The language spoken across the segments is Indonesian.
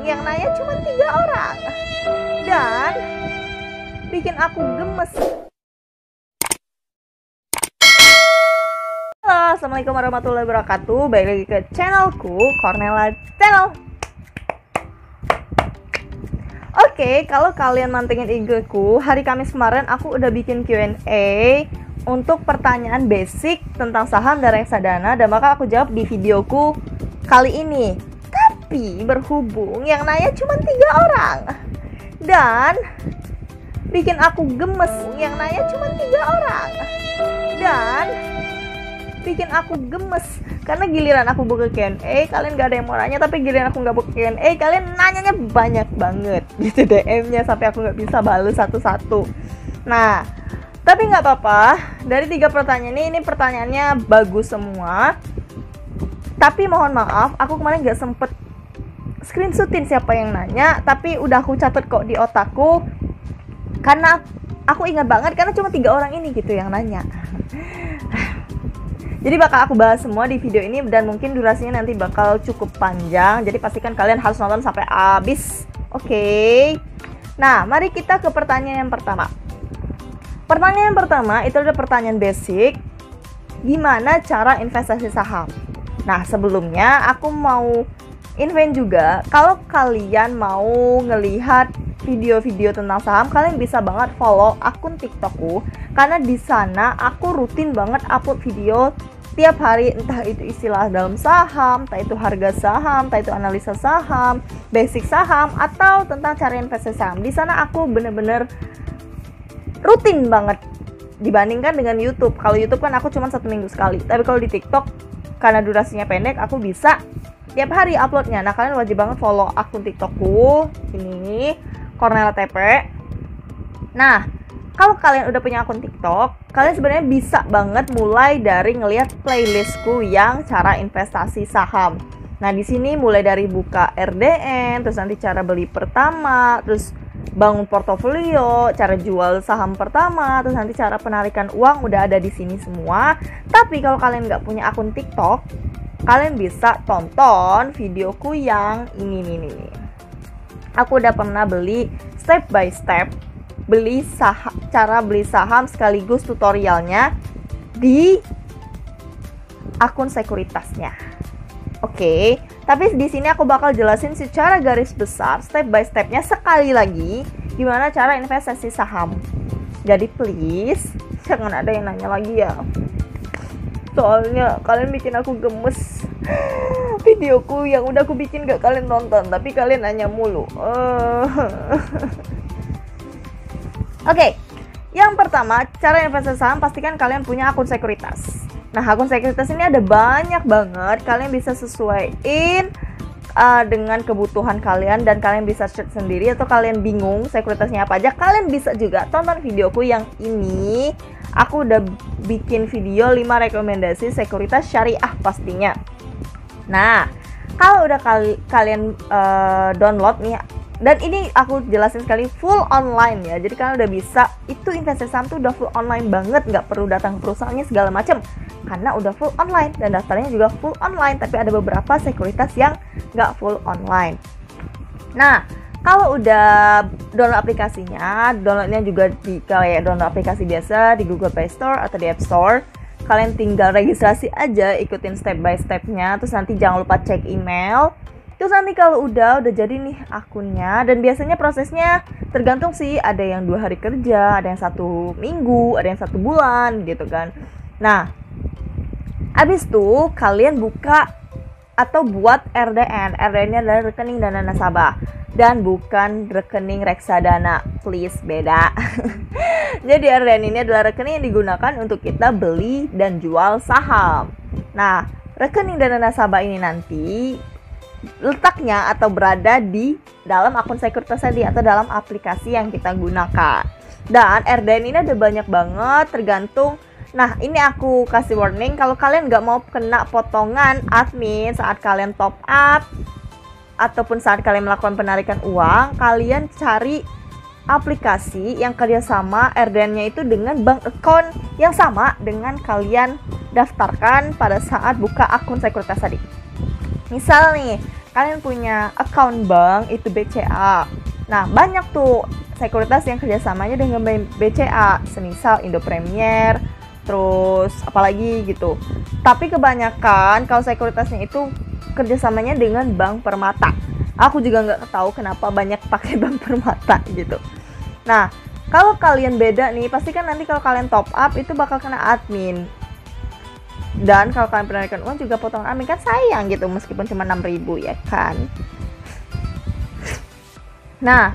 yang nanya cuma 3 orang. Dan bikin aku gemes. Halo, assalamualaikum warahmatullahi wabarakatuh. Balik lagi ke channelku, Cornella Channel. Oke, kalau kalian mantengin IG-ku, hari Kamis kemarin aku udah bikin Q&A untuk pertanyaan basic tentang saham dan reksadana, dan maka aku jawab di videoku kali ini. Tapi berhubung yang nanya cuma 3 orang dan bikin aku gemes, yang nanya cuma 3 orang dan bikin aku gemes karena giliran aku buka Q&A kalian gak ada yang mau nanya, tapi giliran aku gak buka Q&A kalian nanyanya banyak banget gitu, DM-nya sampai aku gak bisa balas satu-satu. Nah, tapi gak apa-apa, dari 3 pertanyaan ini pertanyaannya bagus semua. Tapi mohon maaf, aku kemarin gak sempet screenshotin siapa yang nanya, tapi udah aku catat kok di otakku karena aku ingat banget karena cuma 3 orang ini gitu yang nanya. Jadi bakal aku bahas semua di video ini dan mungkin durasinya nanti bakal cukup panjang, jadi pastikan kalian harus nonton sampai habis. Oke. Nah, mari kita ke pertanyaan yang pertama. Pertanyaan yang pertama itu adalah pertanyaan basic. Gimana cara investasi saham? Nah, sebelumnya aku mau infoin juga, kalau kalian mau ngelihat video-video tentang saham, kalian bisa banget follow akun TikTokku karena di sana aku rutin banget upload video tiap hari, entah itu istilah dalam saham, entah itu harga saham, entah itu analisa saham, basic saham, atau tentang cara investasi saham. Di sana aku bener-bener rutin banget dibandingkan dengan YouTube. Kalau YouTube kan aku cuma 1 minggu sekali, tapi kalau di TikTok karena durasinya pendek, aku bisa tiap hari uploadnya. Nah, kalian wajib banget follow akun TikTokku ini, Cornella TP. Nah, kalau kalian udah punya akun TikTok, kalian sebenarnya bisa banget mulai dari ngelihat playlistku yang cara investasi saham. Nah, di sini mulai dari buka RDN, terus nanti cara beli pertama, terus bangun portofolio, cara jual saham pertama, terus nanti cara penarikan uang udah ada di sini semua. Tapi kalau kalian nggak punya akun TikTok, kalian bisa tonton videoku yang ini nih. Aku udah pernah beli step by step cara beli saham sekaligus tutorialnya di akun sekuritasnya. Oke, tapi di sini aku bakal jelasin secara garis besar step by stepnya sekali lagi gimana cara investasi saham. Jadi please jangan ada yang nanya lagi ya. Soalnya kalian bikin aku gemes. Videoku yang udah aku bikin gak kalian nonton, tapi kalian nanya mulu. Oke, yang pertama cara investasi saham, pastikan kalian punya akun sekuritas. Nah, akun sekuritas ini ada banyak banget. Kalian bisa sesuaiin dengan kebutuhan kalian dan kalian bisa search sendiri, atau kalian bingung sekuritasnya apa aja, kalian bisa juga tonton videoku yang ini. Aku udah bikin video 5 rekomendasi sekuritas syariah pastinya. Nah, kalau udah kalian download nih, dan ini aku jelasin sekali full online ya, jadi kalian udah bisa, itu investasi saham tuh udah full online banget, nggak perlu datang ke perusahaannya segala macam karena udah full online dan daftarnya juga full online. Tapi ada beberapa sekuritas yang nggak full online. Nah, kalau udah download aplikasinya, downloadnya juga di kayak download aplikasi biasa di Google Play Store atau di App Store. Kalian tinggal registrasi aja, ikutin step by stepnya, terus nanti jangan lupa cek email. Terus nanti kalau udah jadi nih akunnya, dan biasanya prosesnya tergantung sih, ada yang 2 hari kerja, ada yang 1 minggu, ada yang 1 bulan gitu kan. Nah, abis itu kalian buka atau buat RDN. RDN-nya adalah rekening dana nasabah dan bukan rekening reksadana, please, beda. Jadi RDN ini adalah rekening yang digunakan untuk kita beli dan jual saham. Nah, rekening dana nasabah ini nanti letaknya atau berada di dalam akun sekuritas tadi atau dalam aplikasi yang kita gunakan. Dan RDN ini ada banyak banget, tergantung. Nah, ini aku kasih warning, kalau kalian nggak mau kena potongan admin saat kalian top up ataupun saat kalian melakukan penarikan uang, kalian cari aplikasi yang kerjasama RDN-nya itu dengan bank account yang sama dengan kalian daftarkan pada saat buka akun sekuritas tadi. Misal nih, kalian punya account bank itu BCA. Nah, banyak tuh sekuritas yang kerjasamanya dengan BCA, semisal Indo Premier, terus apalagi gitu. Tapi kebanyakan kalau sekuritasnya itu kerjasamanya dengan Bank Permata. Aku juga nggak tahu kenapa banyak pakai Bank Permata gitu. Nah, kalau kalian beda nih, pastikan nanti kalau kalian top up itu bakal kena admin. Dan kalau kalian penarikan uang juga potongan admin, kan sayang gitu meskipun cuma 6.000 ya kan. Nah,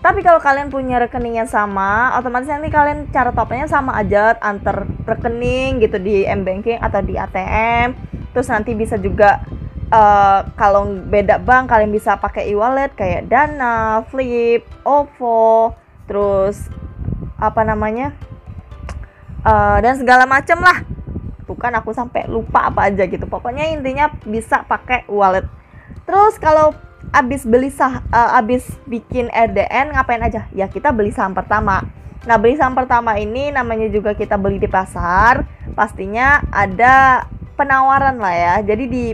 tapi kalau kalian punya rekening yang sama, otomatis nanti kalian cara topnya sama aja antar rekening gitu di M-Banking atau di ATM. Terus nanti bisa juga kalau beda bank kalian bisa pakai e-wallet kayak Dana, Flip, OVO, terus dan segala macem lah. Bukan aku sampai lupa apa aja gitu. Pokoknya intinya bisa pakai wallet. Terus kalau abis bikin RDN ngapain aja? Ya kita beli saham pertama. Nah, beli saham pertama ini namanya juga kita beli di pasar. Pastinya ada penawaran lah ya. Jadi di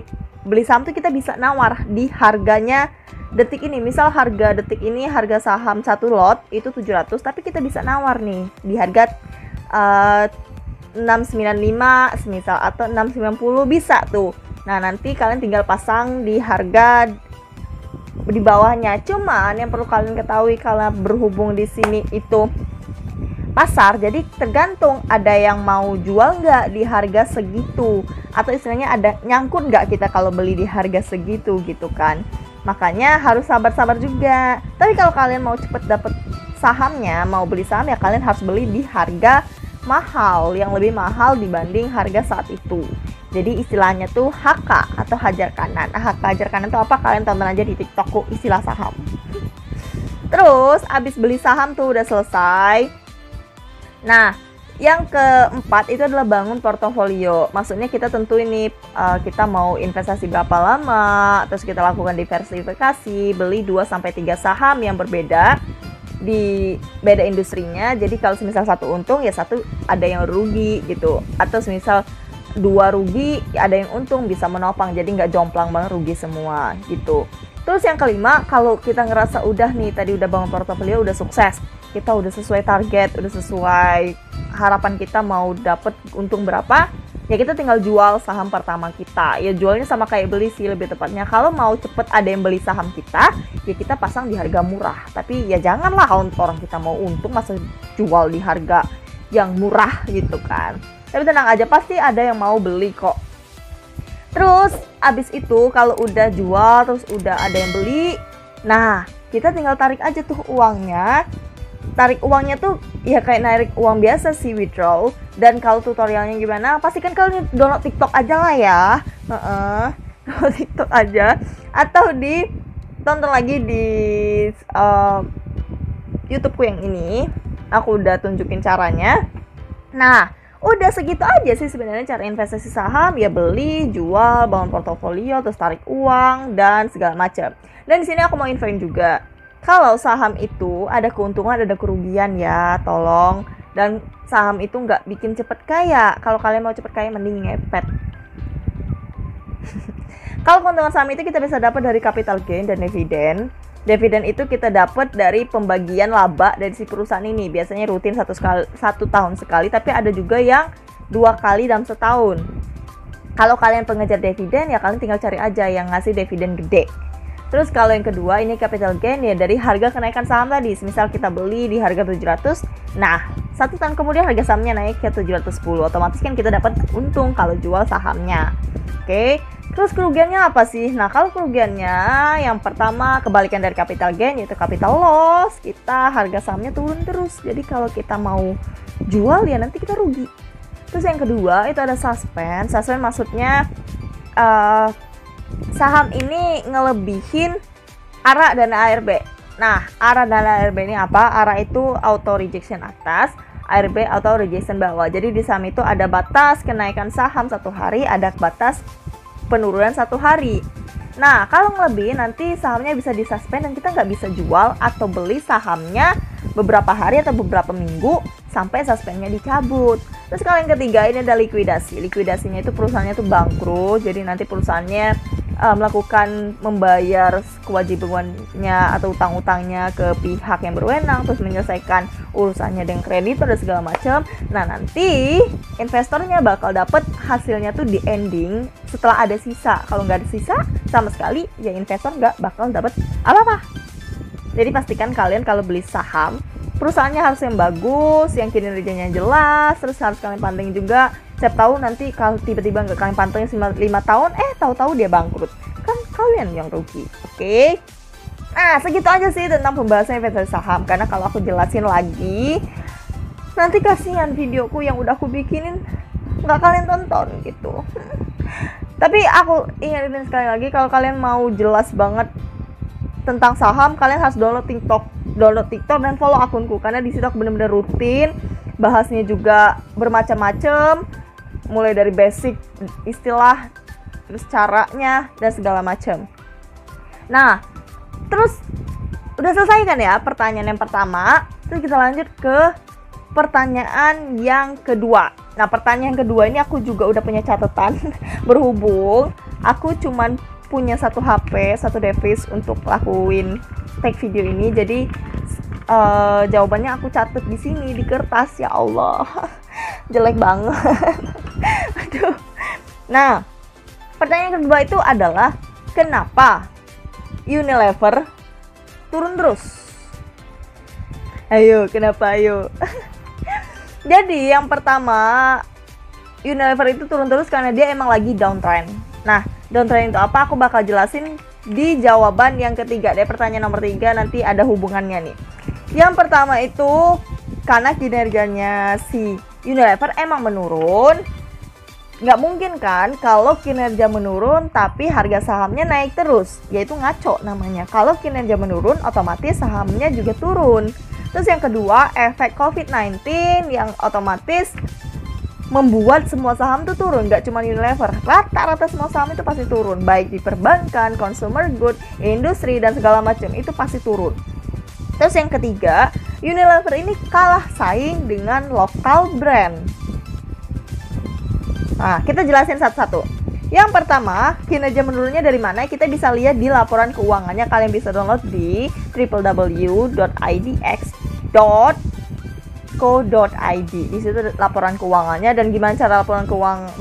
beli saham tuh kita bisa nawar di harganya detik ini. Misal harga detik ini harga saham satu lot itu 700, tapi kita bisa nawar nih di harga 695 semisal atau 690 bisa tuh. Nah, nanti kalian tinggal pasang di harga di bawahnya. Cuman yang perlu kalian ketahui kalau berhubung di sini itu pasar, jadi tergantung ada yang mau jual nggak di harga segitu, atau istilahnya ada nyangkut nggak kita kalau beli di harga segitu gitu kan. Makanya harus sabar-sabar juga. Tapi kalau kalian mau cepet dapet sahamnya, mau beli saham ya kalian harus beli di harga mahal, yang lebih mahal dibanding harga saat itu. Jadi istilahnya tuh HK atau hajar kanan. HK hajar kanan itu apa? Kalian tonton aja di TikTokku istilah saham. Terus abis beli saham tuh udah selesai. Nah, yang keempat itu adalah bangun portofolio. Maksudnya kita tentu ini kita mau investasi berapa lama, terus kita lakukan diversifikasi, beli 2-3 saham yang berbeda di beda industrinya. Jadi kalau semisal satu untung ya satu ada yang rugi gitu, atau semisal 2 rugi ada yang untung, bisa menopang, jadi nggak jomplang banget rugi semua gitu. Terus yang kelima, kalau kita ngerasa udah nih tadi udah bangun portofolio, udah sukses, kita udah sesuai target, udah sesuai harapan kita mau dapet untung berapa, ya kita tinggal jual saham pertama kita. Ya jualnya sama kayak beli sih lebih tepatnya. Kalau mau cepet ada yang beli saham kita, ya kita pasang di harga murah. Tapi ya janganlah orang kita mau untung masa jual di harga yang murah gitu kan. Tapi tenang aja, pasti ada yang mau beli kok. Terus abis itu kalau udah jual terus udah ada yang beli, nah kita tinggal tarik aja tuh uangnya. Tarik uangnya tuh ya kayak narik uang biasa sih, withdraw. Dan kalau tutorialnya gimana, pastikan kalian download TikTok aja lah ya. Download TikTok aja, atau tonton lagi di YouTubeku yang ini. Aku udah tunjukin caranya. Nah, udah segitu aja sih sebenarnya cara investasi saham. Ya beli, jual, bangun portofolio, terus tarik uang dan segala macam. Dan di sini aku mau infoin juga, kalau saham itu ada keuntungan ada kerugian ya, tolong. Dan saham itu nggak bikin cepet kaya. Kalau kalian mau cepet kaya mending ngepet. Kalau keuntungan saham itu kita bisa dapat dari capital gain dan dividen. Dividen itu kita dapat dari pembagian laba dari si perusahaan ini. Biasanya rutin satu tahun sekali, tapi ada juga yang 2 kali dalam setahun. Kalau kalian pengejar dividen ya kalian tinggal cari aja yang ngasih dividen gede. Terus kalau yang kedua ini capital gain ya dari harga kenaikan saham tadi. Misal kita beli di harga 700, nah 1 tahun kemudian harga sahamnya naik ke 710, otomatis kan kita dapat untung kalau jual sahamnya. Oke. Terus kerugiannya apa sih? Nah, kalau kerugiannya yang pertama kebalikan dari capital gain yaitu capital loss. Kita harga sahamnya turun terus. Jadi kalau kita mau jual ya nanti kita rugi. Terus yang kedua itu ada suspend. Suspend maksudnya saham ini ngelebihin ARA dan ARB. Nah, ARA dan ARB ini apa? ARA itu auto rejection atas, ARB auto rejection bawah. Jadi di saham itu ada batas kenaikan saham 1 hari, ada batas penurunan 1 hari. Nah, kalau ngelebihin nanti sahamnya bisa disuspend dan kita nggak bisa jual atau beli sahamnya beberapa hari atau beberapa minggu sampai suspendnya dicabut. Terus kalau yang ketiga ini ada likuidasi. Likuidasinya itu perusahaannya tuh bangkrut, jadi nanti perusahaannya melakukan membayar kewajibannya atau utang-utangnya ke pihak yang berwenang, terus menyelesaikan urusannya dengan kreditor dan segala macam. Nah, nanti investornya bakal dapat hasilnya tuh di ending setelah ada sisa. Kalau nggak ada sisa sama sekali, ya investor nggak bakal dapat apa-apa. Jadi pastikan kalian kalau beli saham, perusahaannya harus yang bagus, yang kinerjanya jelas, terus harus kalian pantengin juga. Siapa tahu nanti kalau tiba-tiba nggak kalian pantengin 5 tahun, tahu-tahu dia bangkrut. Kan kalian yang rugi, oke? Nah, segitu aja sih tentang pembahasan investasi saham. Karena kalau aku jelasin lagi, nanti kasihan videoku yang udah aku bikinin nggak kalian tonton gitu. Tapi aku ingetin sekali lagi, kalau kalian mau jelas banget tentang saham, kalian harus download TikTok dan follow akunku, karena di situ aku bener-bener rutin bahasnya juga bermacam-macam, mulai dari basic istilah, terus caranya dan segala macam. Nah, terus udah selesai kan ya pertanyaan yang pertama. Terus kita lanjut ke pertanyaan yang kedua. Nah, pertanyaan yang kedua ini aku juga udah punya catatan. Berhubung aku cuman punya satu HP, satu device untuk lakuin take video ini, jadi jawabannya aku catat di sini di kertas. Ya Allah, jelek banget. Aduh. Nah, pertanyaan kedua itu adalah kenapa Unilever turun terus? Ayo, kenapa ayo? Jadi yang pertama, Unilever itu turun terus karena dia emang lagi downtrend. Nah, downtrend itu apa? Aku bakal jelasin di jawaban yang ketiga. Dari pertanyaan nomor 3 nanti ada hubungannya nih. Yang pertama itu karena kinerjanya si Unilever emang menurun. Nggak mungkin kan kalau kinerja menurun tapi harga sahamnya naik terus, yaitu ngaco namanya. Kalau kinerja menurun otomatis sahamnya juga turun. Terus yang kedua, efek COVID-19 yang otomatis membuat semua saham tuh turun. Nggak cuma Unilever, rata-rata semua saham itu pasti turun, baik di perbankan, consumer good, industri dan segala macam itu pasti turun. Terus yang ketiga, Unilever ini kalah saing dengan lokal brand. Nah, kita jelasin satu-satu. Yang pertama, kinerja menurunnya dari mana? Kita bisa lihat di laporan keuangannya. Kalian bisa download di www.idx.co.id. Di situ laporan keuangannya dan gimana cara laporan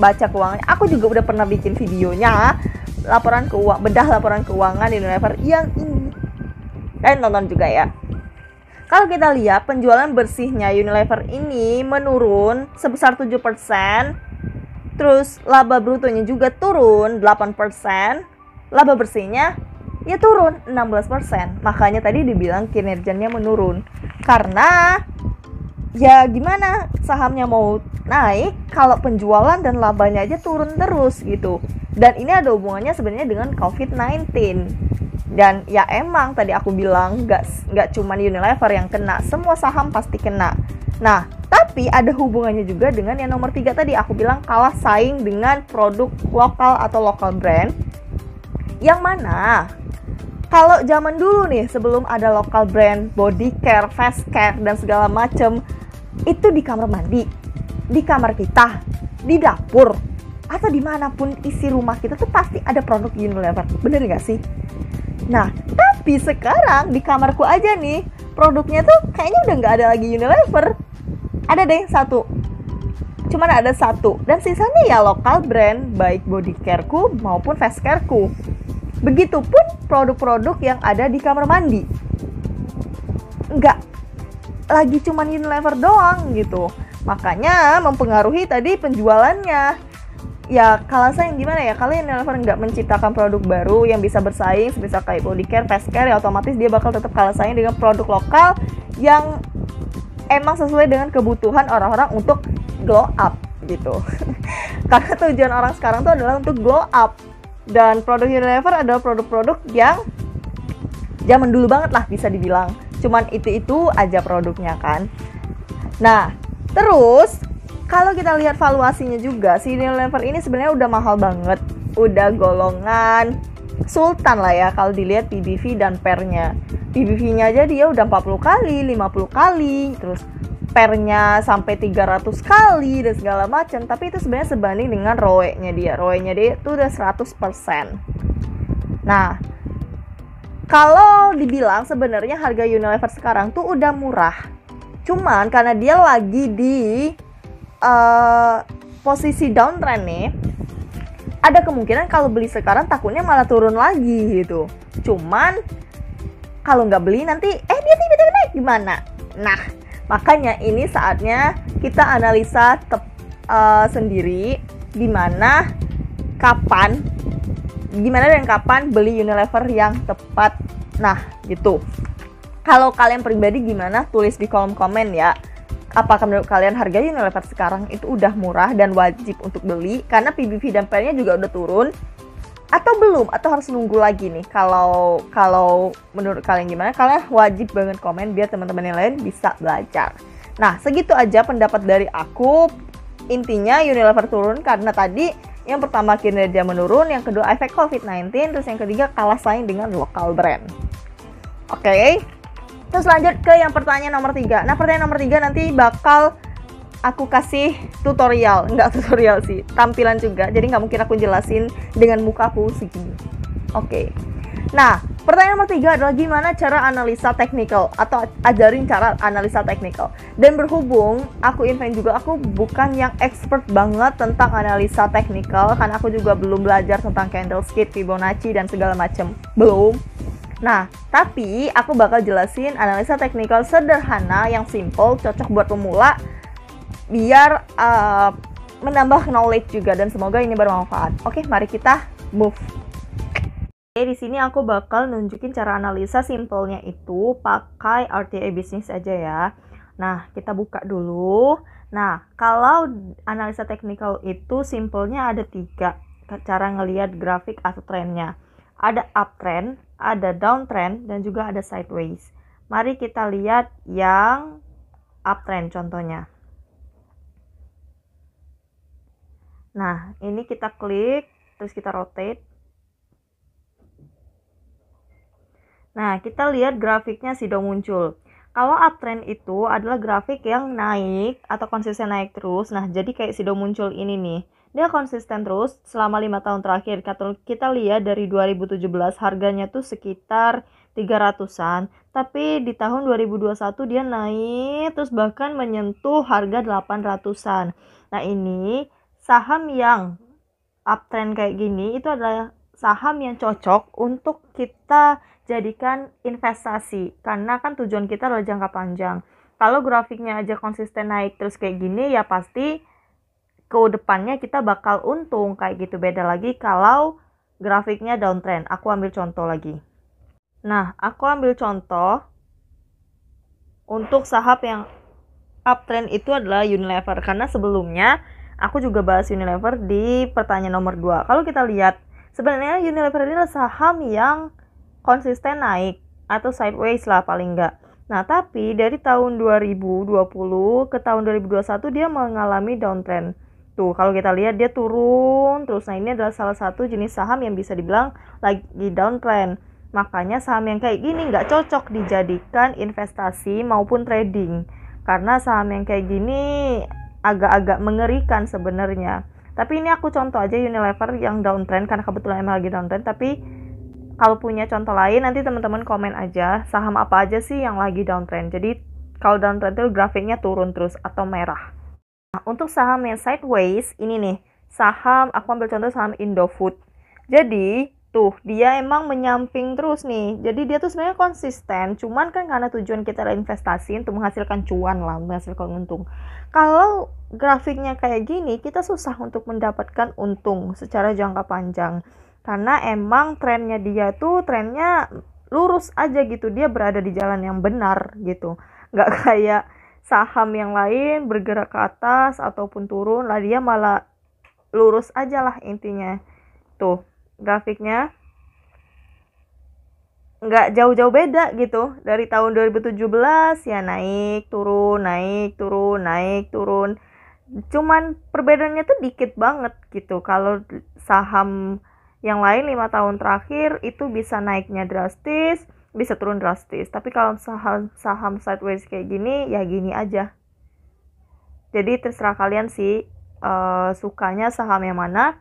baca keuangannya. Aku juga udah pernah bikin videonya bedah laporan keuangan di Unilever yang ini. Kalian tonton juga ya. Kalau kita lihat penjualan bersihnya Unilever ini menurun sebesar 7%. Terus laba brutonya juga turun 8%, laba bersihnya ya turun 16%. Makanya tadi dibilang kinerjanya menurun. Karena ya gimana sahamnya mau naik kalau penjualan dan labanya aja turun terus gitu. Dan ini ada hubungannya sebenarnya dengan COVID-19. Dan ya emang tadi aku bilang nggak cuma Unilever yang kena, semua saham pasti kena. Nah, tapi ada hubungannya juga dengan yang nomor 3 tadi aku bilang kalah saing dengan produk lokal atau local brand. Yang mana kalau zaman dulu nih sebelum ada local brand, body care, face care dan segala macem, itu di kamar mandi, di kamar kita, di dapur atau dimanapun isi rumah kita tuh pasti ada produk Unilever. Bener gak sih? Nah, tapi sekarang di kamarku aja nih produknya tuh kayaknya udah gak ada lagi Unilever. Ada deh satu, cuman ada satu, dan sisanya ya lokal brand, baik body careku maupun face careku. Begitupun produk-produk yang ada di kamar mandi, nggak lagi cuman Unilever doang gitu. Makanya mempengaruhi tadi penjualannya. Ya kalah saing gimana ya, kalau Unilever nggak menciptakan produk baru yang bisa bersaing sebisa kayak body care, face care, ya otomatis dia bakal tetap kalah saing dengan produk lokal yang emang sesuai dengan kebutuhan orang-orang untuk glow up gitu. Karena tujuan orang sekarang tuh adalah untuk glow up. Dan produk Unilever adalah produk-produk yang zaman dulu banget lah bisa dibilang. Cuman itu aja produknya kan. Nah, terus kalau kita lihat valuasinya juga, si Unilever ini sebenarnya udah mahal banget. Udah golongan sultan lah ya kalau dilihat PBV dan PER-nya. PBV-nya aja dia udah 40 kali, 50 kali, terus PER-nya sampai 300 kali dan segala macam. Tapi itu sebenarnya sebanding dengan ROE-nya dia. ROE-nya dia itu udah 100%. Nah, kalau dibilang sebenarnya harga Unilever sekarang tuh udah murah, cuman karena dia lagi di posisi downtrend nih, ada kemungkinan kalau beli sekarang takutnya malah turun lagi gitu. Cuman kalau nggak beli nanti dia tiba-tiba naik gimana? Nah, makanya ini saatnya kita analisa sendiri gimana dan kapan beli Unilever yang tepat. Nah, gitu. Kalau kalian pribadi gimana? Tulis di kolom komen ya. Apakah menurut kalian harga Unilever sekarang itu udah murah dan wajib untuk beli karena PBV dan PL-nya juga udah turun? Atau belum? Atau harus nunggu lagi nih? Kalau menurut kalian gimana? Kalian wajib banget komen biar teman-teman yang lain bisa belajar. Nah, segitu aja pendapat dari aku. Intinya Unilever turun karena tadi yang pertama kinerja menurun, yang kedua efek COVID-19, terus yang ketiga kalah saing dengan lokal brand. Oke. Terus lanjut ke yang pertanyaan nomor 3. Nah, pertanyaan nomor 3 nanti bakal aku kasih tutorial. Enggak tutorial sih, tampilan juga. Jadi nggak mungkin aku jelasin dengan muka aku segini. Oke. Nah, pertanyaan nomor 3 adalah gimana cara analisa technical, atau ajarin cara analisa technical. Dan berhubung aku invent juga, aku bukan yang expert banget tentang analisa technical, karena aku juga belum belajar tentang candlestick, Fibonacci dan segala macam. Belum. Nah, tapi aku bakal jelasin analisa technical sederhana yang simple, cocok buat pemula, biar menambah knowledge juga, dan semoga ini bermanfaat. Oke, mari kita move. Di sini aku bakal nunjukin cara analisa simpelnya itu pakai RTA Business aja ya. Nah, kita buka dulu. Nah, kalau analisa technical itu simpelnya ada 3 cara ngelihat grafik atau trennya. Ada uptrend, ada downtrend, dan juga ada sideways. Mari kita lihat yang uptrend contohnya. Nah, ini kita klik, terus kita rotate. Nah, kita lihat grafiknya sudah muncul. Kalau uptrend itu adalah grafik yang naik atau konsisten naik terus. Nah, jadi kayak sudah muncul ini nih. Dia konsisten terus selama 5 tahun terakhir. Kita lihat dari 2017 harganya tuh sekitar 300-an. Tapi di tahun 2021 dia naik terus bahkan menyentuh harga 800-an. Nah, ini saham yang uptrend kayak gini itu adalah saham yang cocok untuk kita jadikan investasi, karena kan tujuan kita adalah jangka panjang. Kalau grafiknya aja konsisten naik terus kayak gini, ya pasti ke depannya kita bakal untung kayak gitu. Beda lagi kalau grafiknya downtrend. Aku ambil contoh lagi. Nah, aku ambil contoh untuk saham yang uptrend itu adalah Unilever, karena sebelumnya aku juga bahas Unilever di pertanyaan nomor 2. Kalau kita lihat, sebenarnya Unilever ini adalah saham yang konsisten naik atau sideways lah paling enggak. Nah, tapi dari tahun 2020 ke tahun 2021 dia mengalami downtrend. Tuh, kalau kita lihat dia turun terus. Nah, ini adalah salah satu jenis saham yang bisa dibilang lagi downtrend. Makanya saham yang kayak gini nggak cocok dijadikan investasi maupun trading. Karena saham yang kayak gini agak-agak mengerikan sebenarnya. Tapi ini aku contoh aja Unilever yang downtrend karena kebetulan emang lagi downtrend. Tapi kalau punya contoh lain nanti teman-teman komen aja saham apa aja sih yang lagi downtrend. Jadi kalau downtrend itu grafiknya turun terus atau merah. Nah, untuk saham yang sideways ini nih, saham aku ambil contoh saham Indofood. Jadi tuh dia emang menyamping terus nih. Jadi dia tuh sebenarnya konsisten, cuman kan karena tujuan kita adalah investasi untuk menghasilkan cuan lah, menghasilkan untung. Kalau grafiknya kayak gini, kita susah untuk mendapatkan untung secara jangka panjang. Karena emang trennya dia tuh trennya lurus aja gitu, dia berada di jalan yang benar gitu, nggak kayak saham yang lain bergerak ke atas ataupun turun lah, dia malah lurus aja lah intinya. Tuh grafiknya nggak jauh-jauh beda gitu, dari tahun 2017 ya naik turun naik turun naik turun, cuman perbedaannya tuh dikit banget gitu. Kalau saham yang lain 5 tahun terakhir itu bisa naiknya drastis, bisa turun drastis. Tapi kalau saham sideways kayak gini, ya gini aja. Jadi terserah kalian sih sukanya saham yang mana.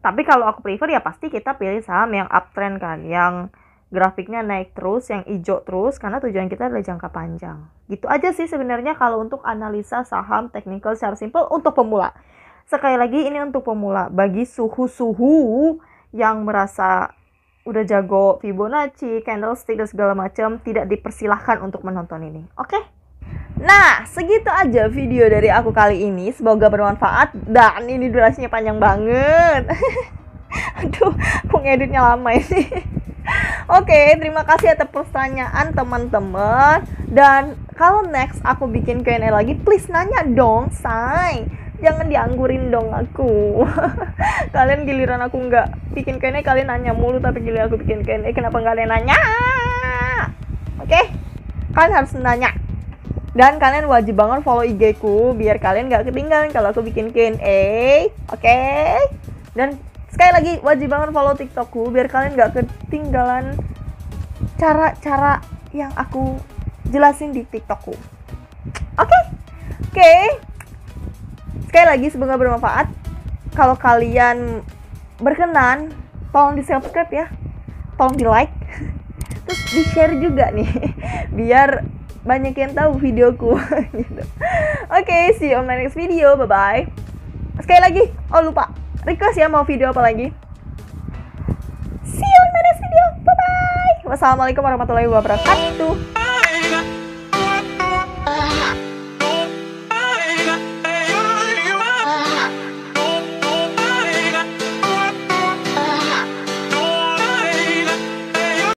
Tapi kalau aku prefer ya pasti kita pilih saham yang uptrend kan, yang grafiknya naik terus, yang hijau terus, karena tujuan kita adalah jangka panjang. Gitu aja sih sebenarnya kalau untuk analisa saham teknikal secara simpel untuk pemula. Sekali lagi ini untuk pemula. Bagi suhu-suhu yang merasa udah jago Fibonacci, candlestick dan segala macam, tidak dipersilahkan untuk menonton ini. Oke? Nah, segitu aja video dari aku kali ini. Semoga bermanfaat. Dan ini durasinya panjang banget. Aduh, aku ngeditnya lama ini. Oke, terima kasih atas pertanyaan teman-teman. Dan kalau next aku bikin Q&A lagi, please nanya dong, say. Jangan dianggurin dong aku. Kalian giliran aku nggak bikin Q&A, kalian nanya mulu. Tapi giliran aku bikin Q&A, kenapa nggak ada yang nanya? Oke? Kalian harus nanya. Dan kalian wajib banget follow IG ku biar kalian gak ketinggalan kalau aku bikin Q&A. Oke? Dan sekali lagi wajib banget follow TikTok ku biar kalian gak ketinggalan cara-cara yang aku jelasin di TikTok ku. Oke? Sekali lagi semoga bermanfaat. Kalau kalian berkenan, tolong di-subscribe ya. Tolong di-like. Terus di-share juga nih biar banyak yang tahu videoku gitu. Oke, see you on my next video. Bye bye. Sekali lagi, lupa request ya mau video apa lagi. See you on my next video. Bye bye. Wassalamualaikum warahmatullahi wabarakatuh.